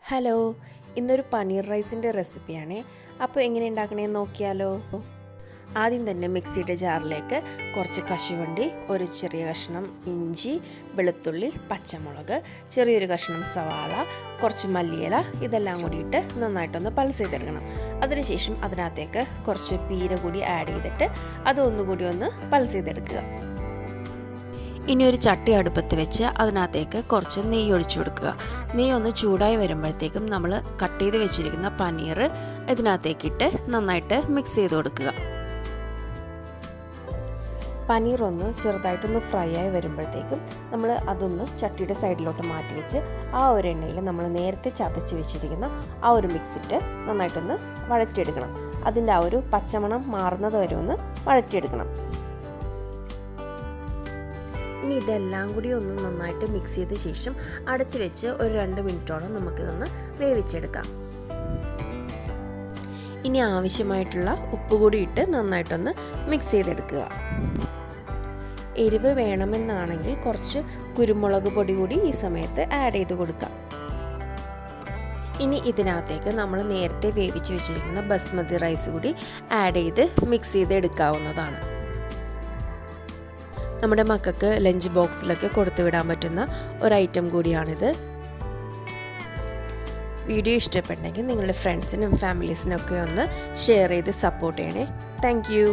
Hello, ഇന്നൊരു പനീർ റൈസിൻ്റെ റെസിപ്പിയാണ്. അപ്പോൾ എങ്ങനെ ഉണ്ടാക്കണേന്ന് നോക്കിയാലോ. ആദ്യം തന്നെ മിക്സിയുടെ ജാറിലേക്ക് കുറച്ച് കശുവണ്ടി, ഒരു ചെറിയ കഷ്ണം ഇഞ്ചി, വെളുത്തുള്ളി, പച്ചമുളക്, ചെറിയൊരു കഷ്ണം സവാള, കുറച്ച് മല്ലിയില ഇതെല്ലാം കൂടിയിട്ട് നന്നായിട്ടൊന്ന് പൾസ് ചെയ്തെടുക്കണം. അതിനുശേഷം അതിനകത്തേക്ക് കുറച്ച് പീര കൂടി ആഡ് ചെയ്തിട്ട് അതൊന്നുകൂടി ഒന്ന് പൾസ് ചെയ്തെടുക്കുക. ഇനി ഒരു ചട്ടി അടുപ്പത്ത് വെച്ച് അതിനകത്തേക്ക് കുറച്ച് നെയ്യ് ഒഴിച്ചു കൊടുക്കുക. നെയ്യ് ഒന്ന് ചൂടായി വരുമ്പോഴത്തേക്കും നമ്മൾ കട്ട് ചെയ്ത് വെച്ചിരിക്കുന്ന പനീർ ഇതിനകത്തേക്കിട്ട് നന്നായിട്ട് മിക്സ് ചെയ്ത് കൊടുക്കുക. പനീർ ഒന്ന് ചെറുതായിട്ടൊന്ന് ഫ്രൈ ആയി വരുമ്പോഴത്തേക്കും നമ്മൾ അതൊന്ന് ചട്ടിയുടെ സൈഡിലോട്ട് മാറ്റി വെച്ച് ആ ഒരു എണ്ണയിൽ നമ്മൾ നേരത്തെ ചതച്ച് വെച്ചിരിക്കുന്ന ആ ഒരു മിക്സിട്ട് നന്നായിട്ടൊന്ന് വഴറ്റിയെടുക്കണം. അതിൻ്റെ ആ ഒരു പച്ചമണം മാറുന്നത് വരെ ഒന്ന് വഴറ്റിയെടുക്കണം. ഇനി ഇതെല്ലാം കൂടി ഒന്ന് നന്നായിട്ട് മിക്സ് ചെയ്ത ശേഷം അടച്ച് വെച്ച് ഒരു 2 മിനിറ്റോളം നമുക്കിതൊന്ന് വേവിച്ചെടുക്കാം. ഇനി ആവശ്യമായിട്ടുള്ള ഉപ്പ് കൂടി ഇട്ട് നന്നായിട്ടൊന്ന് മിക്സ് ചെയ്തെടുക്കുക. എരിവ് വേണമെന്നാണെങ്കിൽ കുറച്ച് കുരുമുളക് പൊടി കൂടി ഈ സമയത്ത് ആഡ് ചെയ്ത് കൊടുക്കാം. ഇനി ഇതിനകത്തേക്ക് നമ്മൾ നേരത്തെ വേവിച്ച് വെച്ചിരിക്കുന്ന ബസ്മതി റൈസ് കൂടി ആഡ് ചെയ്ത് മിക്സ് ചെയ്ത് എടുക്കാവുന്നതാണ്. നമ്മുടെ മക്കൾക്ക് ലഞ്ച് ബോക്സിലൊക്കെ കൊടുത്തു വിടാൻ പറ്റുന്ന ഒരു ഐറ്റം കൂടിയാണിത്. വീഡിയോ ഇഷ്ടപ്പെട്ടെങ്കിൽ നിങ്ങളുടെ ഫ്രണ്ട്സിനും ഫാമിലീസിനൊക്കെ ഒന്ന് ഷെയർ ചെയ്ത് സപ്പോർട്ട് ചെയ്യണേ. Thank you.